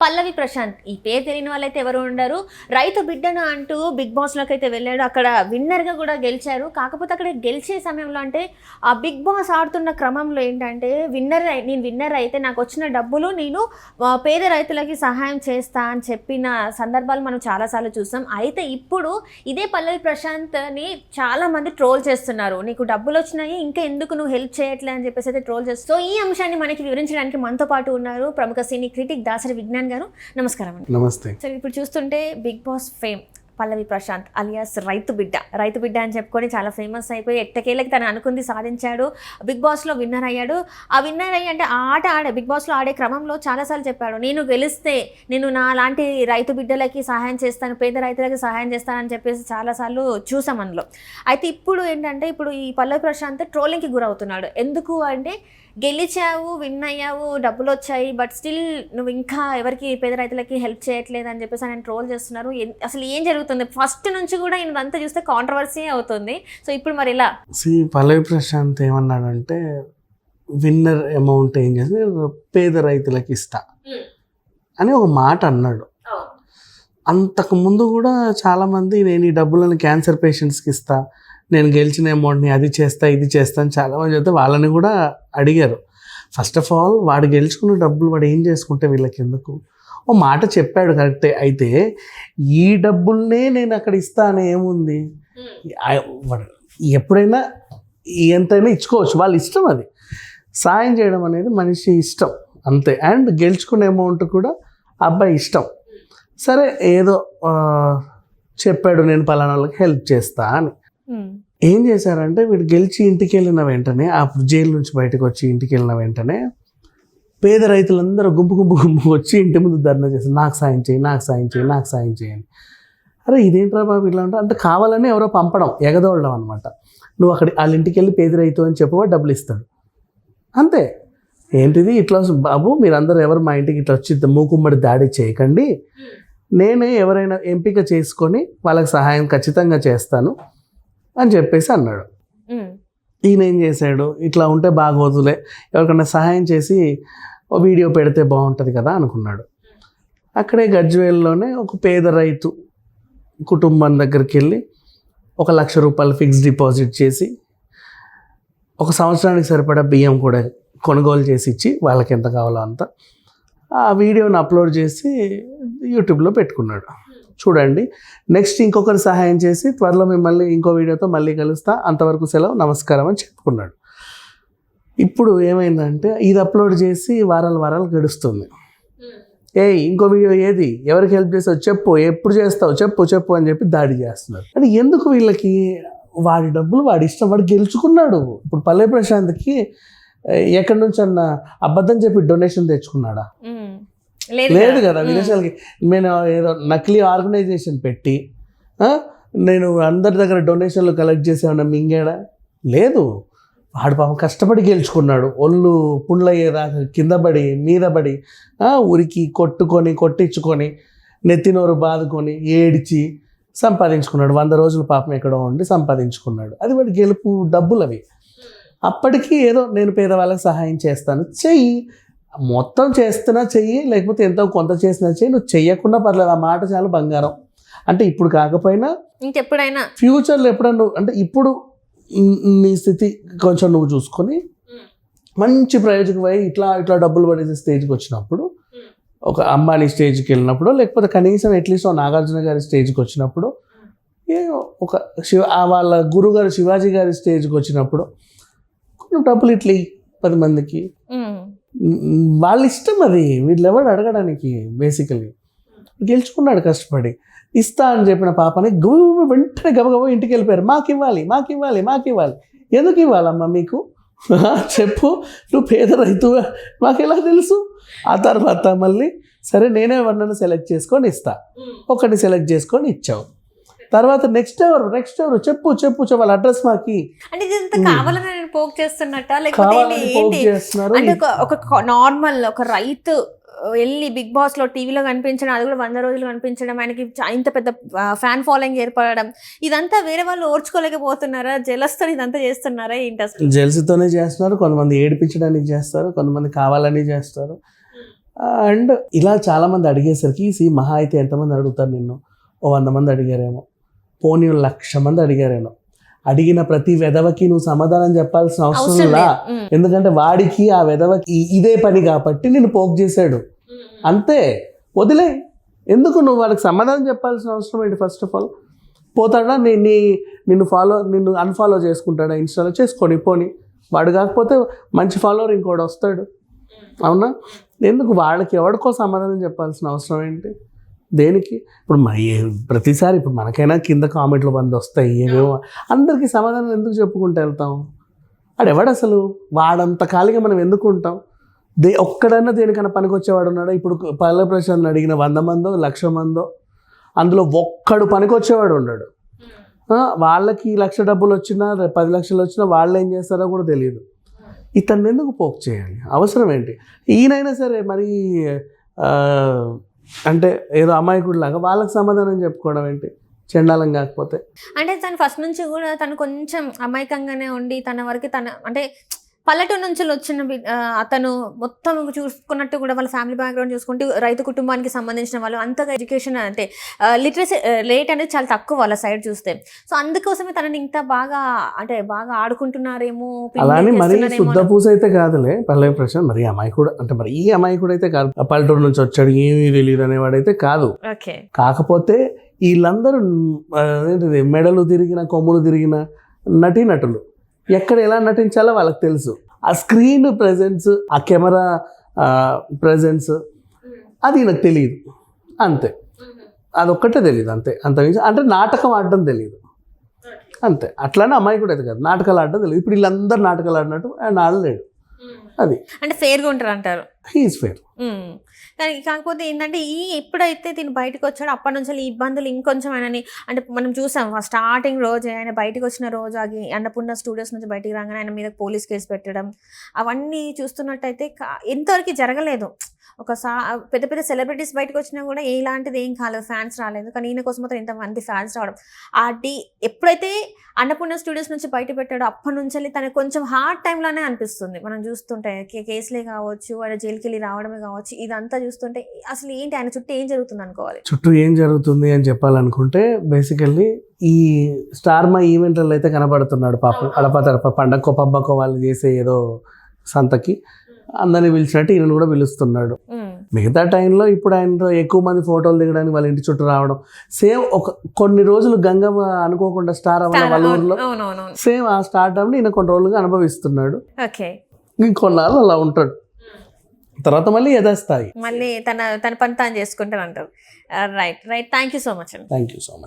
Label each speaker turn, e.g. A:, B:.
A: పల్లవి ప్రశాంత్ ఈ పేరు తెలియని వాళ్ళైతే ఎవరు ఉండరు. రైతు బిడ్డను అంటూ బిగ్ బాస్లోకి అయితే వెళ్ళాడు. అక్కడ విన్నర్గా కూడా గెలిచారు. కాకపోతే అక్కడ గెలిచే సమయంలో అంటే ఆ బిగ్ బాస్ ఆడుతున్న క్రమంలో ఏంటంటే నేను విన్నర్ అయితే నాకు వచ్చిన డబ్బులు నేను పేద రైతులకి సహాయం చేస్తా అని చెప్పిన సందర్భాలు మనం చాలాసార్లు చూసాం. అయితే ఇప్పుడు ఇదే పల్లవి ప్రశాంత్ని చాలామంది ట్రోల్ చేస్తున్నారు. నీకు డబ్బులు వచ్చినాయి, ఇంకా ఎందుకు నువ్వు హెల్ప్ చేయట్లే అని చెప్పేసి అయితే ట్రోల్ చేస్తారు. సో ఈ అంశాన్ని మనకి వివరించడానికి మనతో పాటు ఉన్నారు ప్రముఖ సినీ క్రిటిక్ దాసరి విజ్ఞాన్ గారు. నమస్కారం అండి.
B: నమస్తే.
A: సరే, ఇప్పుడు చూస్తుంటే బిగ్ బాస్ ఫేమ్ పల్లవి ప్రశాంత్ అలియాస్ రైతు బిడ్డ అని చెప్పుకొని చాలా ఫేమస్ అయిపోయి ఎట్టకేళ్ళకి తను అనుకుంది సాధించాడు. బిగ్ బాస్లో విన్నర్ అయ్యాడు. ఆ విన్నర్ అయ్యి అంటే ఆ ఆట బిగ్ బాస్లో ఆడే క్రమంలో చాలాసార్లు చెప్పాడు, నేను గెలిస్తే నేను నా లాంటి రైతు బిడ్డలకి సహాయం చేస్తాను, పేద రైతులకి సహాయం చేస్తానని చెప్పేసి చాలాసార్లు చూసాం అందులో. అయితే ఇప్పుడు ఏంటంటే ఇప్పుడు ఈ పల్లవి ప్రశాంత్ ట్రోలింగ్కి గురవుతున్నాడు. ఎందుకు అంటే గెలిచావు, విన్ అయ్యావు, డబ్బులు వచ్చాయి, బట్ స్టిల్ నువ్వు ఇంకా ఎవరికి పేద రైతులకి హెల్ప్ చేయట్లేదు అని చెప్పేసి ఆయన ట్రోల్ చేస్తున్నారు. అసలు ఏం జరుగుతుంది? ఫస్ట్ నుంచి కూడా ఇదంతా చూస్తే కాంట్రవర్సీ అవుతుంది. సో ఇప్పుడు మరి ఇలా
B: పల్లవి ప్రశాంత్ ఏమన్నాడంటే విన్నర్ అమౌంట్ ఏం చేసి పేద రైతులకి ఇస్తా అని ఒక మాట అన్నాడు. అంతకుముందు కూడా చాలామంది నేను ఈ డబ్బులను క్యాన్సర్ పేషెంట్స్కి ఇస్తా, నేను గెలిచిన అమౌంట్ని అది చేస్తా ఇది చేస్తా అని చాలామంది చెప్తే వాళ్ళని కూడా అడిగారు. ఫస్ట్ ఆఫ్ ఆల్ వాడు గెలుచుకున్న డబ్బులు వాడు ఏం చేసుకుంటే వీళ్ళకి ఎందుకు? ఓ మాట చెప్పాడు కరెక్టే. అయితే ఈ డబ్బుల్నే నేను అక్కడ ఇస్తా అని ఏముంది? ఎప్పుడైనా ఎంతైనా ఇచ్చుకోవచ్చు, వాళ్ళ ఇష్టం. అది సాయం చేయడం అనేది మనిషి ఇష్టం అంతే. అండ్ గెలుచుకునే అమౌంట్ కూడా అబ్బాయి ఇష్టం. సరే ఏదో చెప్పాడు నేను పలానా వాళ్ళకి హెల్ప్ చేస్తా అని. ఏం చేశారంటే వీడు గెలిచి ఇంటికి వెళ్ళిన వెంటనే, ఆ జైలు నుంచి బయటకు వచ్చి ఇంటికి వెళ్ళిన వెంటనే పేద రైతులందరూ గుంపు వచ్చి ఇంటి ముందు ధర్నా చేస్తారు, నాకు సాయం చేయి, నాకు సాయం చేయి, నాకు సాయం చేయని. అరే ఇదేంట్రా బాబు ఇట్లా అంటే కావాలని ఎవరో పంపడం, ఎగదోడడం అనమాట. నువ్వు అక్కడ వాళ్ళ ఇంటికి వెళ్ళి పేద రైతు అని చెప్పవా, డబ్బులు ఇస్తాడు అంతే. ఏంటిది ఇట్లా బాబు మీరందరూ ఎవరు మా ఇంటికి ఇట్లా వచ్చి మూకుమ్మడి దాడి చేయకండి, నేనే ఎవరైనా ఎంపిక చేసుకొని వాళ్ళకి సహాయం ఖచ్చితంగా చేస్తాను అని చెప్పేసి అన్నాడు. ఈయన ఏం చేశాడు, ఇట్లా ఉంటే బాగోదులే, ఎవరికైనా సహాయం చేసి వీడియో పెడితే బాగుంటుంది కదా అనుకున్నాడు. అక్కడే గజ్వేల్లోనే ఒక పేద రైతు కుటుంబం దగ్గరికి వెళ్ళి 1,00,000 రూపాయలు ఫిక్స్డ్ డిపాజిట్ చేసి 1 సంవత్సరానికి సరిపడా బియ్యం కూడా కొనుగోలు చేసి ఇచ్చి వాళ్ళకి ఎంత కావాలో అంత ఆ వీడియోని అప్లోడ్ చేసి యూట్యూబ్లో పెట్టుకున్నాడు. చూడండి, నెక్స్ట్ ఇంకొకరు సహాయం చేసి త్వరలో మిమ్మల్ని ఇంకో వీడియోతో మళ్ళీ కలుస్తా, అంతవరకు సెలవు, నమస్కారం అని చెప్పుకున్నాడు. ఇప్పుడు ఏమైందంటే ఇది అప్లోడ్ చేసి వారాలు గడుస్తుంది. ఇంకో వీడియో ఏది, ఎవరికి హెల్ప్ చేస్తావు చెప్పు, ఎప్పుడు చేస్తావు చెప్పు అని చెప్పి దాడి చేస్తున్నారు. అంటే ఎందుకు వీళ్ళకి? వాడి డబ్బులు వాడి ఇష్టం, వాడు గెలుచుకున్నాడు. ఇప్పుడు పల్లవి ప్రశాంత్కి ఎక్కడి నుంచి అన్న అబద్ధం చెప్పి డొనేషన్ తెచ్చుకున్నాడా? లేదు కదా. విదేశాలకి నేను ఏదో నకిలీ ఆర్గనైజేషన్ పెట్టి నేను అందరి దగ్గర డొనేషన్లు కలెక్ట్ చేసేమన్నా మింగాడా? లేదు. వాడు పాపం కష్టపడి గెలుచుకున్నాడు. ఒళ్ళు పుండ్లయ్యేదాకా కింద పడి మీద పడి ఉరికి కొట్టించుకొని నెత్తినోరు బాదుకొని ఏడిచి సంపాదించుకున్నాడు. 100 రోజులు పాపం ఎక్కడో ఉండి సంపాదించుకున్నాడు. అది వాడి గెలుపు డబ్బులు అవి. అప్పటికి ఏదో నేను పేదవాళ్ళకి సహాయం చేస్తాను, చెయ్యి, మొత్తం చేస్తున్నా చెయ్యి, లేకపోతే ఎంతో కొంత చేసినా చెయ్యి, నువ్వు చెయ్యకుండా పర్లేదు, ఆ మాట చాలా బంగారం. అంటే ఇప్పుడు కాకపోయినా ఇంకెప్పుడైనా ఫ్యూచర్లో ఎప్పుడైనా నువ్వు అంటే ఇప్పుడు నీ స్థితి కొంచెం నువ్వు చూసుకొని మంచి ప్రయోజకమై ఇట్లా డబ్బులు పడేసే స్టేజ్కి వచ్చినప్పుడు, ఒక అంబానీ స్టేజ్కి వెళ్ళినప్పుడు, లేకపోతే కనీసం అట్లీస్ట్ నాగార్జున గారి స్టేజ్కి వచ్చినప్పుడు, ఒక వాళ్ళ గురుగారు శివాజీ గారి స్టేజ్కి వచ్చినప్పుడు కొన్ని డబ్బులు ఇట్లా 10 మందికి వాళ్ళ ఇష్టం. అది వీళ్ళు ఎవరు అడగడానికి. బేసికలీ గెలుచుకున్నాడు కష్టపడి, ఇస్తా అని చెప్పిన పాపని వెంటనే గబగబా ఇంటికి వెళ్ళిపోయారు. మాకు ఇవ్వాలి. ఎందుకు ఇవ్వాలమ్మా మీకు? చెప్పు, నువ్వు పేద రైతు, మాకు ఎలా తెలుసు? ఆ తర్వాత మళ్ళీ సరే నేనే ఎవరినైనా సెలెక్ట్ చేసుకొని ఇస్తా, ఒకటి సెలెక్ట్ చేసుకొని ఇచ్చావు. తర్వాత నెక్స్ట్ ఎవరు చెప్పు వాళ్ళ అడ్రస్ మాకి.
A: అంటే ఇదంతా కావాలని పోక్ చేస్తున్నట్ట, లేకపోతే ఒక నార్మల్ ఒక రైతు వెళ్ళి బిగ్ బాస్లో టీవీలో కనిపించడం, అది కూడా 100 రోజులు కనిపించడం, ఆయనకి ఇంత పెద్ద ఫ్యాన్ ఫాలోయింగ్ ఏర్పడడం, ఇదంతా వేరే వాళ్ళు ఓర్చుకోలేకపోతున్నారా? జెలస్తో ఇదంతా చేస్తున్నారా ఏంటి? అసలు
B: జెలసీతోనే చేస్తున్నారు. కొంతమంది ఏడిపించడానికి చేస్తారు, కొంతమంది కావాలని చేస్తారు. అండ్ ఇలా చాలామంది అడిగేసరికి మహా అయితే ఎంతమంది అడుగుతారు నిన్ను? ఓ 100 మంది అడిగారేమో, పోనీ 1,00,000 మంది అడిగారేమో. అడిగిన ప్రతి వెధవకి నువ్వు సమాధానం చెప్పాల్సిన అవసరం లా. ఎందుకంటే వాడికి ఆ వెధవకి ఇదే పని కాబట్టి నిన్ను పోక్ చేశాడు అంతే. వదిలే, ఎందుకు నువ్వు వాడికి సమాధానం చెప్పాల్సిన అవసరం ఏంటి? ఫస్ట్ ఆఫ్ ఆల్ పోతాడా నిన్ను అన్ఫాలో చేసుకుంటాడా? ఇన్స్టాలో చేసుకొని పోని. వాడు కాకపోతే మంచి ఫాలోవర్ ఇంకోటి వస్తాడు, అవునా? ఎందుకు వాళ్ళకి ఎవరికో సమాధానం చెప్పాల్సిన అవసరం ఏంటి? దేనికి? ఇప్పుడు ప్రతిసారి ఇప్పుడు మనకైనా కింద కామెంట్లు బంద్ వస్తాయి, ఏమేమో. అందరికీ సమాధానం ఎందుకు చెప్పుకుంటూ వెళ్తాం? వాడెవడు అసలు? వాడంత ఖాళీగా మనం ఎందుకు ఉంటాం? ఒక్కడన్నా దేనికన్నా పనికొచ్చేవాడు ఉన్నాడా? ఇప్పుడు పల్లవి ప్రశాంత్ అడిగిన 100 మందో 1,00,000 మందో అందులో ఒక్కడు పనికొచ్చేవాడు ఉన్నాడు. వాళ్ళకి 1,00,000 డబ్బులు వచ్చినా 10 లక్షలు వచ్చినా వాళ్ళు ఏం చేస్తారో కూడా తెలియదు. ఇతన్ని ఎందుకు పోక్ చేయాలి? అవసరం ఏంటి? ఈయనైనా సరే మరి అంటే ఏదో అమాయకుడిలాగా వాళ్ళకి సమాధానం చెప్పుకోవడం ఏంటి? చండాలం కాకపోతే.
A: అంటే తను ఫస్ట్ నుంచి కూడా తను కొంచెం అమాయకంగానే ఉండి తన వరకు అంటే పల్లెటూరు నుంచి వచ్చిన అతను మొత్తం చూసుకున్నట్టు కూడా వాళ్ళ ఫ్యామిలీ బ్యాక్గ్రౌండ్ చూసుకుంటే రైతు కుటుంబానికి సంబంధించిన వాళ్ళు అంతగా ఎడ్యుకేషన్ అంటే లిటరసీ రేట్ అనేది చాలా తక్కువ వాళ్ళ సైడ్ చూస్తే. సో అందుకోసమే తనని ఇంత బాగా ఆడుకుంటున్నారేమో.
B: అలానే మరీ శుద్ధ పూస అయితే కాదులే పల్లవి ప్రశాంత్. మరి అమాయకుడు అంటే మరి ఈ అమాయకుడు అయితే కాదు. పల్లెటూరు నుంచి వచ్చాడు ఏమీ తెలియదు అనేవాడైతే కాదు. కాకపోతే వీళ్ళందరూ ఏంటిది మెడలు తిరిగిన కొమ్ములు తిరిగిన నటీనటులు. ఎక్కడ ఎలా నటించాలో వాళ్ళకి తెలుసు. ఆ స్క్రీన్ ప్రెజెన్స్, ఆ కెమెరా ప్రెజెన్స్ అది నాకు తెలియదు అంతే. అదొక్కటే తెలియదు అంతే. అంటే నాటకం ఆడడం తెలియదు అంతే. అట్లానే అమ్మాయి కూడా అయితే కాదు, నాటకాలు ఆడడం తెలియదు. ఇప్పుడు వీళ్ళందరూ నాటకాలు ఆడినట్టు ఆయన ఆడలేడు. అది
A: అంటే ఫేర్గా ఉంటారు అంటారు.
B: He is fair.
A: కానీ కాకపోతే ఏంటంటే ఎప్పుడైతే దీన్ని బయటకు వచ్చాడో అప్పటి నుంచి ఈ ఇబ్బందులు ఇంకొంచెం ఆయనని అంటే మనం చూసాం స్టార్టింగ్ రోజు ఆయన బయటకు వచ్చిన రోజు అన్నపూర్ణ స్టూడియోస్ నుంచి బయటికి రాగానే ఆయన మీద పోలీస్ కేసు పెట్టడం అవన్నీ చూస్తున్నట్టయితే ఎంతవరకు జరగలేదు. పెద్ద పెద్ద సెలబ్రిటీస్ బయటకు వచ్చినా కూడా ఇలాంటిది ఏం కాలేదు, ఫ్యాన్స్ రాలేదు. కానీ ఈయన కోసం మాత్రం ఇంతమంది ఫ్యాన్స్ రావడం. ఎప్పుడైతే అన్నపూర్ణ స్టూడియోస్ నుంచి బయట పెట్టాడో అప్పటి నుంచి తనకు కొంచెం హార్డ్ టైంలోనే అనిపిస్తుంది. మనం చూస్తుంటే కేసులే కావచ్చు, ఆయన జైలుకి వెళ్ళి రావడమే కావచ్చు, ఇదంతా చూస్తుంటే అసలు ఏంటి ఆయన చుట్టూ ఏం జరుగుతుంది అనుకోవాలి.
B: చుట్టూ ఏం జరుగుతుంది అని చెప్పాలనుకుంటే బేసికల్లీ ఈ స్టార్ మా ఈవెంట్లలో అయితే కనబడుతున్నాడు పాపం. అడప పండక్కో పబ్బకో వాళ్ళు చేసే ఏదో సంతకి అందరినీ పిలిచినట్టు ఈయనను కూడా పిలుస్తున్నాడు. మిగతా టైంలో ఇప్పుడు ఆయనతో ఎక్కువ మంది ఫోటోలు దిగడానికి వాళ్ళ ఇంటి చుట్టూ రావడం. సేమ్ కొన్ని రోజులు గంగమ్మ అనుకోకుండా స్టార్ అవ్వడం వాళ్ళ ఊర్లో, సేమ్ ఆ స్టార్డమ్ ఈయన కొన్ని రోజులుగా అనుభవిస్తున్నాడు. ఇంకొన్నాళ్ళు అలా ఉంటాడు, తర్వాత మళ్ళీ యథాస్థాయి
A: మళ్ళీ తన పని తాను చేసుకుంటాను అంటారు. Right. Thank you so much.
B: Thank you so much.